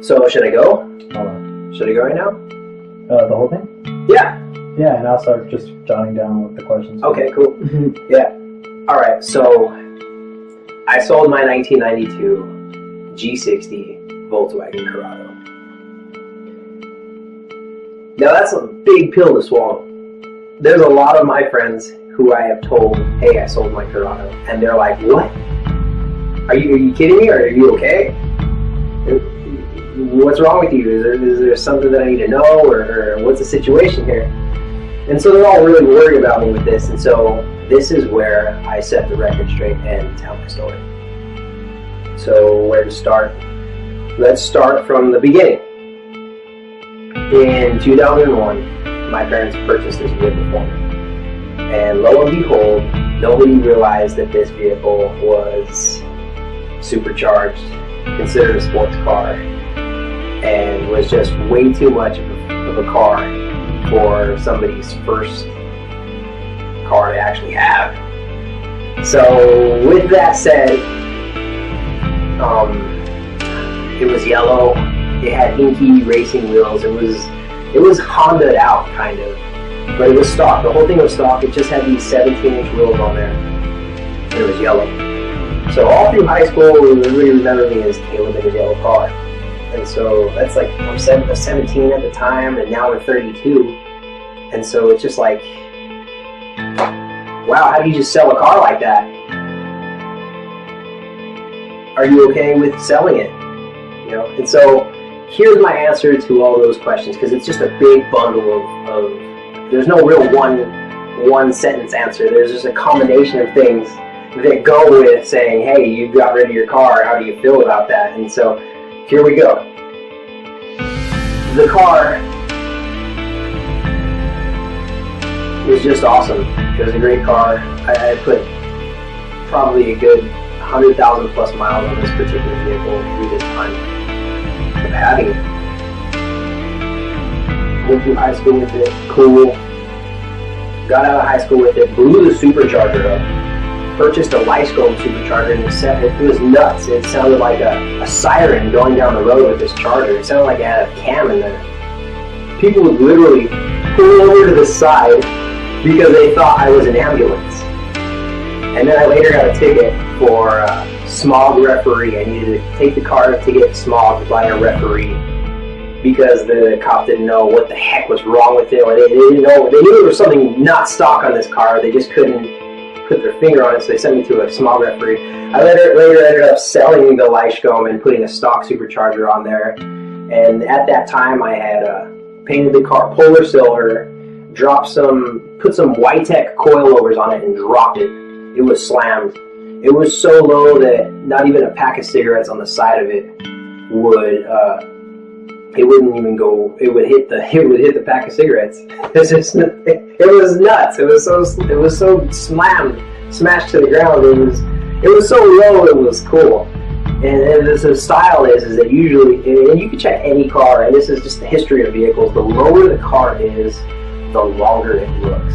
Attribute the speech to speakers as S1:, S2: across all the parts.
S1: So should I go?
S2: Hold on.
S1: Should I go right now?
S2: The whole thing?
S1: Yeah.
S2: Yeah, and I'll start just jotting down what the questions are.
S1: Okay, cool. Yeah. All right, so I sold my 1992 G60 Volkswagen Corrado. Now that's a big pill to swallow. There's a lot of my friends who I have told, hey, I sold my Corrado, and they're like, what? Are you kidding me? Are you okay? What's wrong with you? Is there something that I need to know, or what's the situation here? And so they're all really worried about me with this, and so this is where I set the record straight and tell my story. So where to start? Let's start from the beginning. In 2001, my parents purchased this vehicle for me. And lo and behold, nobody realized that this vehicle was supercharged, considered a sports car, and was just way too much of a car for somebody's first car to actually have. So with that said, it was yellow, it had inky racing wheels, it was Honda'd out kind of, but it was stock. The whole thing was stock. It just had these 17-inch wheels on there, and it was yellow. So all through high school, everybody remembered me as Caleb in his yellow car. And so that's like, I'm 17 at the time, and now I'm 32. And so it's just like, wow, how do you just sell a car like that? Are you okay with selling it? You know, and so here's my answer to all those questions, because it's just a big bundle of there's no real one sentence answer. There's just a combination of things that go with saying, hey, you got rid of your car, how do you feel about that? And so here we go. The car was just awesome. It was a great car. I put probably a good 100,000 plus miles on this particular vehicle through this time of having it. Went through high school with it, cool. Got out of high school with it, blew the supercharger up. Purchased a Lyscombe supercharger, and it was nuts. It sounded like a siren going down the road with this charger. It sounded like it had a cam in there. People would literally pull over to the side because they thought I was an ambulance. And then I later got a ticket for smog referee. I needed to take the car to get smogged by a referee because the cop didn't know what the heck was wrong with it, or they didn't know. They knew there was something not stock on this car. They just couldn't put their finger on it, so they sent me to a smog referee. I later ended up selling the Lyscombe and putting a stock supercharger on there. And at that time, I had painted the car polar silver, put some Whitec coilovers on it and dropped it. It was slammed. It was so low that not even a pack of cigarettes on the side of it would, it wouldn't even go, it would hit the pack of cigarettes. It was nuts. It was so smashed to the ground. It was so low, it was cool. And the style is that usually, and you can check any car, and this is just the history of vehicles, the lower the car is, the longer it looks.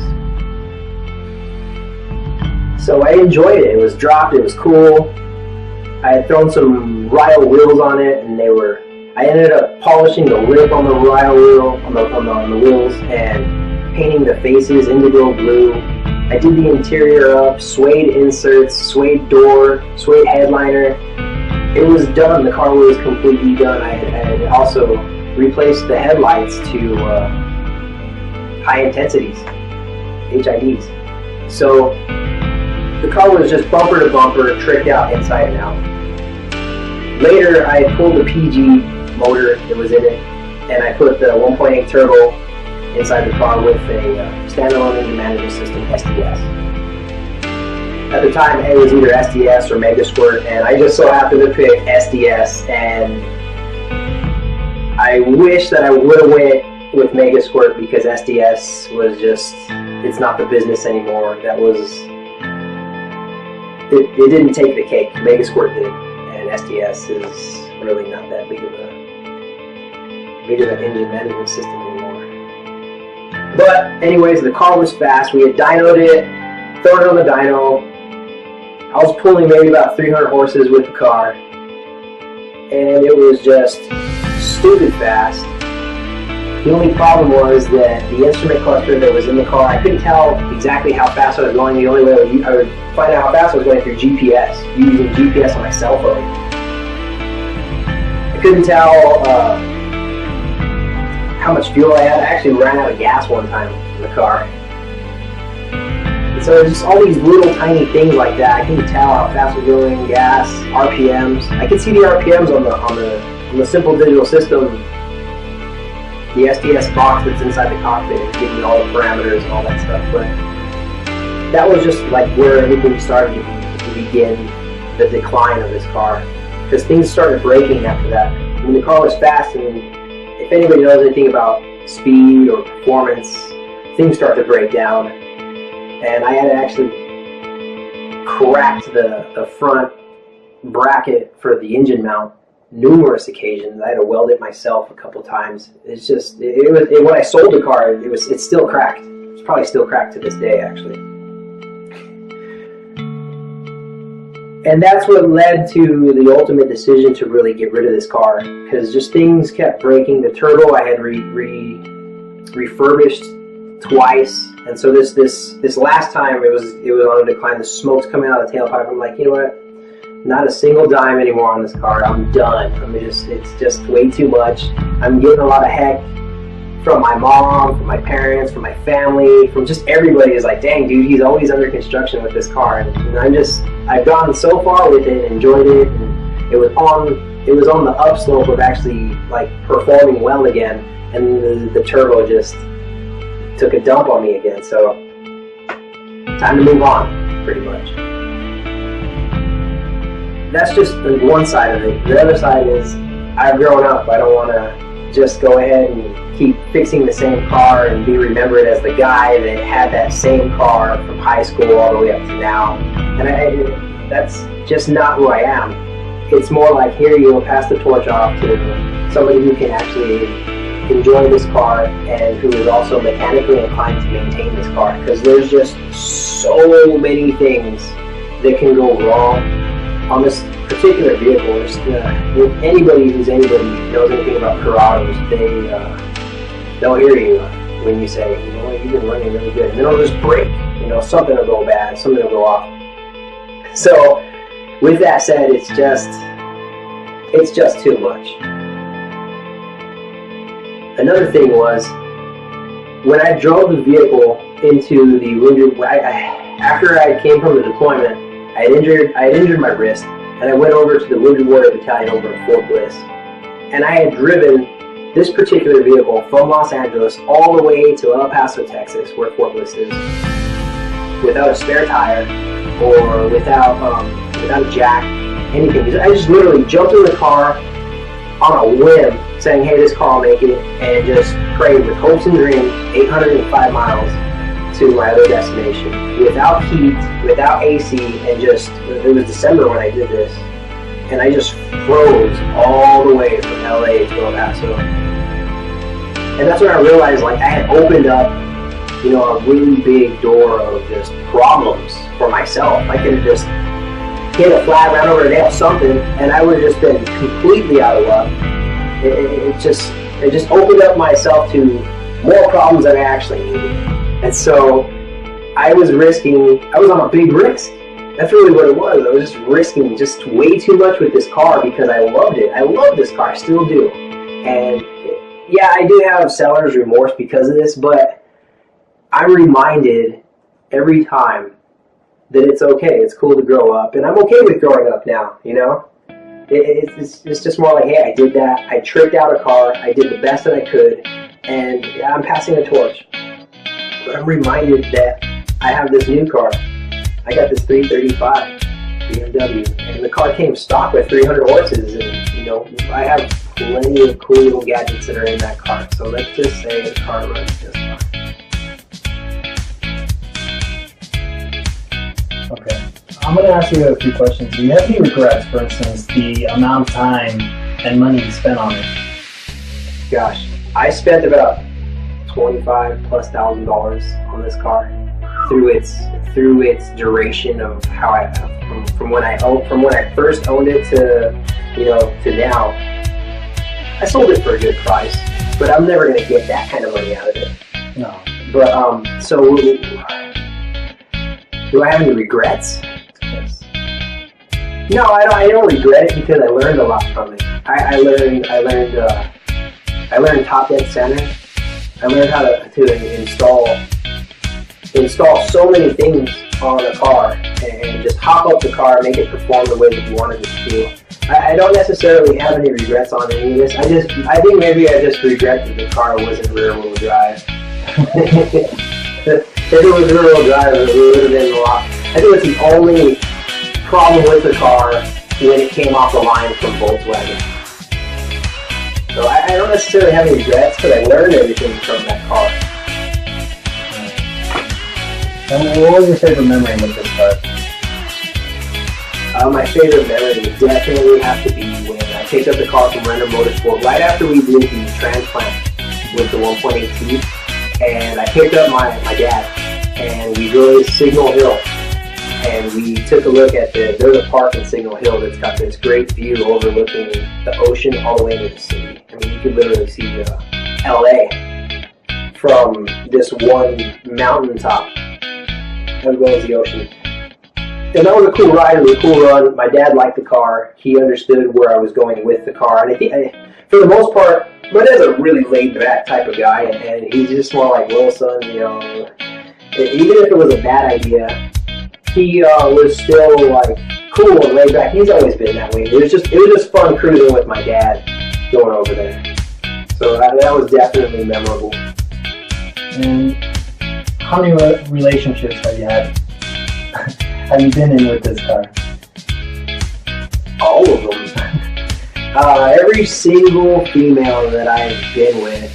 S1: So I enjoyed it. It was dropped, it was cool. I had thrown some Ryle wheels on it, and I ended up polishing the lip on the Ryle wheel, on the wheels, and painting the faces indigo blue. I did the interior up, suede inserts, suede door, suede headliner. It was done. The car was completely done. I had also replaced the headlights to high intensities, HIDs. So the car was just bumper to bumper, tricked out inside and out. Later, I pulled the PG motor that was in it, and I put the 1.8 turbo inside the car with a standalone engine management system, SDS. At the time, it was either SDS or Megasquirt, and I just so happened to pick SDS, and I wish that I would have went with Megasquirt because SDS was just, it's not the business anymore. That was, it didn't take the cake. Megasquirt did, and SDS is really not that big of an engine management system anymore. But anyways, the car was fast. We had dynoed it, thrown it on the dyno. I was pulling maybe about 300 horses with the car, and it was just stupid fast. The only problem was that the instrument cluster that was in the car, I couldn't tell exactly how fast I was going. The only way I would find out how fast I was going through GPS, using GPS on my cell phone. I couldn't tell how much fuel I had. I actually ran out of gas one time in the car. So just all these little tiny things like that. I couldn't tell how fast we're going, gas, RPMs. I could see the RPMs on the simple digital system, the SDS box that's inside the cockpit, and giving me all the parameters and all that stuff. But that was just like where everything started to begin the decline of this car, because things started breaking after that. When the car was fast, and if anybody knows anything about speed or performance, things start to break down. And I had actually cracked the front bracket for the engine mount numerous occasions. I had to weld it myself a couple times. It's just, when I sold the car, it's still cracked. It's probably still cracked to this day, actually. And that's what led to the ultimate decision to really get rid of this car, because just things kept breaking. The turbo I had refurbished twice. And so this last time it was on a decline. The smoke's coming out of the tailpipe. I'm like, you know what? Not a single dime anymore on this car. I'm done. It's just way too much. I'm getting a lot of heck from my mom, from my parents, from my family, from just everybody. Is like, dang, dude, he's always under construction with this car. And I've gone so far with it, enjoyed it, and it was on the upslope of actually like performing well again. And the turbo just took a dump on me again, so time to move on, pretty much. That's just one side of it. The other side is, I've grown up. I don't want to just go ahead and keep fixing the same car and be remembered as the guy that had that same car from high school all the way up to now. And that's just not who I am. It's more like, here you will pass the torch off to somebody who can actually enjoy this car and who is also mechanically inclined to maintain this car, because there's just so many things that can go wrong on this particular vehicle. With anybody knows anything about Corrados, they'll hear you when you say, you know what, you've been running really good, and then it'll just break. You know, something will go bad, something will go off. So with that said, it's just too much. Another thing was, when I drove the vehicle into the wounded, after I came from the deployment, I had injured my wrist, and I went over to the Wounded Warrior Battalion over in Fort Bliss, and I had driven this particular vehicle from Los Angeles all the way to El Paso, Texas, where Fort Bliss is, without a spare tire or without a jack, anything. I just literally jumped in the car on a whim, saying, hey, this car will make it, and just prayed with hopes and dreams, 805 miles to my other destination, without heat, without AC, and it was December when I did this, and I just froze all the way from LA to El Paso. And that's when I realized, like, I had opened up, a really big door of just problems for myself. I could have just hit a flat, ran over a nail, something, and I would have just been completely out of luck. It just opened up myself to more problems than I actually needed. And so I was on a big risk. That's really what it was. I was just risking just way too much with this car because I loved it. I love this car, I still do. And yeah, I do have seller's remorse because of this, but I'm reminded every time that it's okay, it's cool to grow up, and I'm okay with growing up now, It's just more like, hey, I did that, I tricked out a car, I did the best that I could, and yeah, I'm passing a torch. But I'm reminded that I have this new car. I got this 335 BMW, and the car came stock with 300 horses, and I have plenty of cool little gadgets that are in that car, so let's just say the car runs just fine.
S2: Okay. I'm going to ask you a few questions. Do you have any regrets, for instance, the amount of time and money you spent on it?
S1: Gosh, I spent about $25,000+ on this car through its duration of how from when I first owned it to now. I sold it for a good price, but I'm never going to get that kind of money out of it.
S2: No.
S1: But so do I have any regrets?
S2: Yes.
S1: No, I don't regret it because I learned a lot from it. I learned top dead center. I learned how to install so many things on a car and just hop up the car, make it perform the way that you wanted it to do. I don't necessarily have any regrets on any of this. I think maybe I just regret that the car wasn't rear wheel drive. If it was rear wheel drive, it would have been a lot. I think it's the only problem with the car when it came off the line from Volkswagen. So I don't necessarily have any regrets, but I learned everything from that car.
S2: And what was your favorite memory with this car?
S1: My favorite memory would definitely have to be when I picked up the car from Render Motorsport right after we did the transplant with the 1.8T, and I picked up my dad, and we drove to Signal Hill, and we took a look at there's a park in Signal Hill that's got this great view overlooking the ocean all the way into the city. I mean, you could literally see LA from this one mountaintop as well as the ocean. And that was a cool ride, it was a cool run. My dad liked the car. He understood where I was going with the car. And I think, for the most part, my dad's a really laid-back type of guy, and he's just more like, well, son, even if it was a bad idea, he was still, like, cool and laid back. He's always been that way. It was just fun cruising with my dad going over there. So that was definitely memorable.
S2: And how many relationships have you had? Have you been in with this car?
S1: All of them. Every single female that I've been with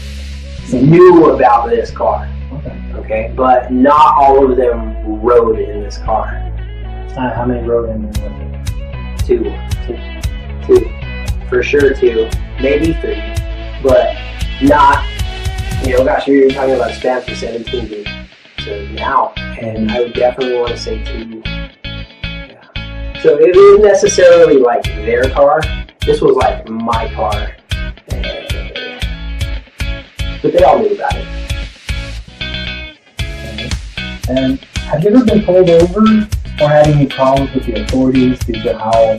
S1: knew about this car. Okay, but not all of them rode in this car.
S2: How many rode in with it?
S1: Two. For sure 2, maybe 3. But not, gosh, you're talking about a span from 17 to now. And I would definitely want to say 2. Yeah. So it wasn't necessarily like their car. This was like my car. But they all knew about it.
S2: Okay. And have you ever been pulled over or had any problems with the authorities due to how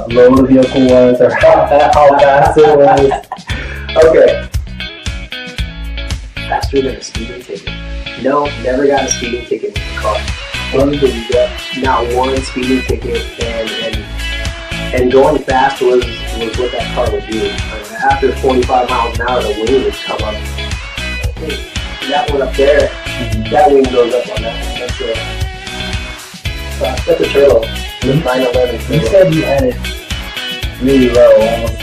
S2: low the vehicle was or how fast it was?
S1: Okay. Faster than a speeding ticket. No, never got a speeding ticket in the car. Not one speeding ticket, and going fast was what that car would do. after 45 miles an hour, the wing would come up. That one up there, that wing goes up on that one. That's a turtle. 911 turtle.
S2: You said you had it really low, almost.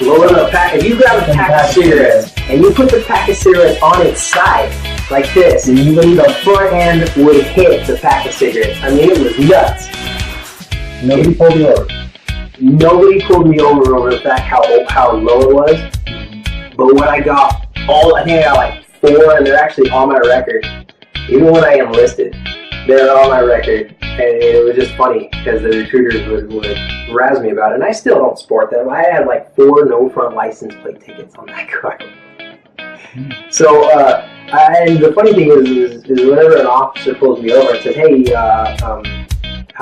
S1: Lower the pack. If you grab a pack of cigarettes and you put the pack of cigarettes on its side, like this, and the front end would hit the pack of cigarettes. I mean, it was nuts.
S2: Nobody pulled you over.
S1: Nobody pulled me over the fact how low it was. But when I got I think I got like 4, and they're actually on my record. Even when I enlisted, they're on my record. And it was just funny because the recruiters would razz me about it. And I still don't sport them. I had like 4 no front license plate tickets on that car. So, and the funny thing is whenever an officer pulls me over and says, hey, how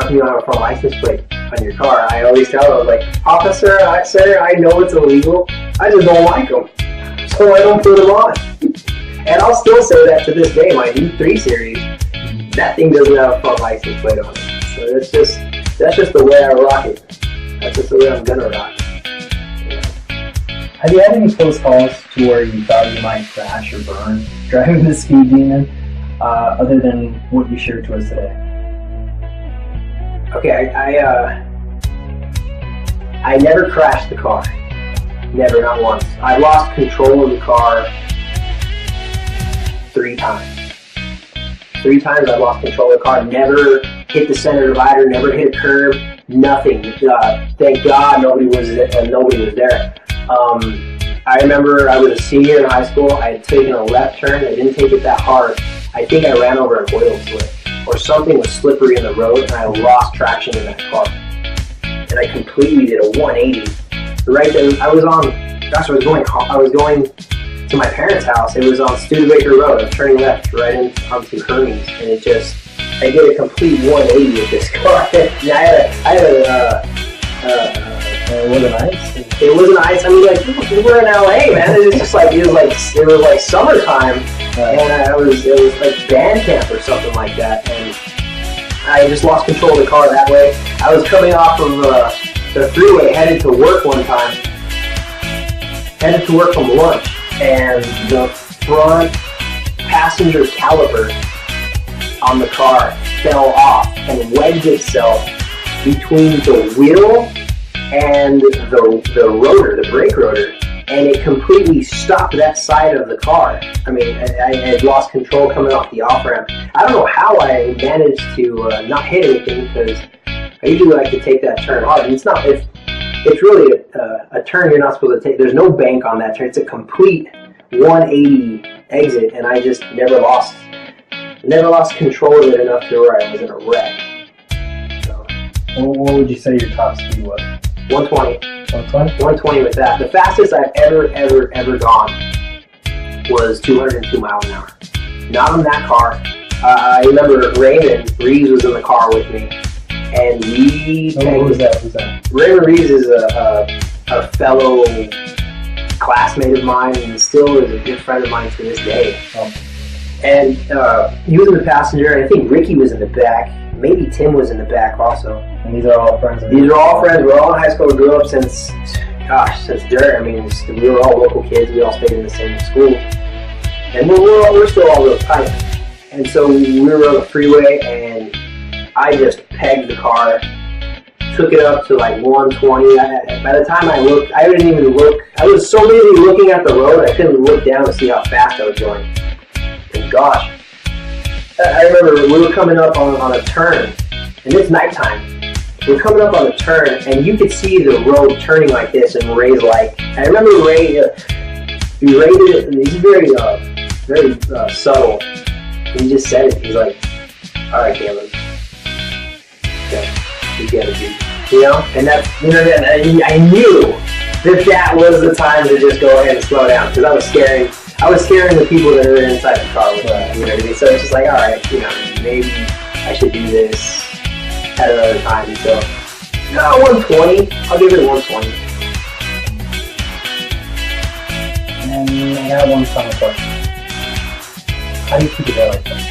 S1: come you don't have a front license plate on your car? I always tell them, like, officer, sir, I know it's illegal. I just don't like them. So I don't put them on. And I'll still say that to this day. My new 3 Series, that thing doesn't have a front license plate on it. So that's just the way I rock it. That's just the way I'm gonna rock it.
S2: Have you had any close calls to where you thought you might crash or burn driving the Speed Demon, other than what you shared to us today?
S1: Okay, I never crashed the car. Never, not once. I lost control of the car 3 times. 3 times I lost control of the car. Never hit the center divider. Never hit a curb. Nothing. Thank God nobody was there. I remember I was a senior in high school. I had taken a left turn. I didn't take it that hard. I think I ran over an oil slick, or something was slippery in the road, and I lost traction in that car. And I completely did a 180. Right then, I was going to my parents' house. It was on Studebaker Road. I was turning left right onto Hermes, and I did a complete 180 with this car.
S2: It wasn't ice?
S1: It wasn't ice. I mean, like, we're in LA, man. It was just like, it was like summertime, and it was like band camp or something like that, and I just lost control of the car that way. I was coming off of the freeway, headed to work one time, headed to work from lunch, and the front passenger caliper on the car fell off and wedged itself between the wheel and the rotor, the brake rotor, and it completely stopped that side of the car. I mean, I had lost control coming off the off-ramp. I don't know how I managed to not hit anything, because I usually like to take that turn hard. And it's really a turn you're not supposed to take. There's no bank on that turn. It's a complete 180 exit, and I just never lost control of it enough to where I was in a wreck. So,
S2: what would you say your top speed was?
S1: 120.
S2: 120?
S1: 120 with that. The fastest I've ever gone was 202 miles an hour. Not on that car. I remember Raymond Reeves was in the car with me, and we...
S2: Who was that?
S1: Raymond Reeves is a fellow classmate of mine, and still is a good friend of mine to this day.
S2: Oh.
S1: And he was in the passenger, and I think Ricky was in the back. Maybe Tim was in the back also.
S2: And these are all friends?
S1: These are all friends. We're all in high school. We grew up since dirt. I mean, we were all local kids. We all stayed in the same school. And we're still all real tight. And so we were on the freeway, and I just pegged the car, took it up to like 120. By the time I looked, I didn't even look. I was so busy looking at the road, I couldn't look down to see how fast I was going. And gosh, I remember we were coming up on a turn, and it's nighttime. We're coming up on a turn, and you could see the road turning like this, and Ray's like, I remember Ray, he rated it, and he's very subtle. He just said it. He's like, all right, Caleb. Okay, you get it, dude. You know? And that's, I knew that was the time to just go ahead and slow down, because I was scaring the people that were inside the car with me. You know what I mean? So it's just like, all right, maybe I should do this at another time. So, no, 120. I'll give it 120.
S2: And I got one final question. How do you keep it there like that?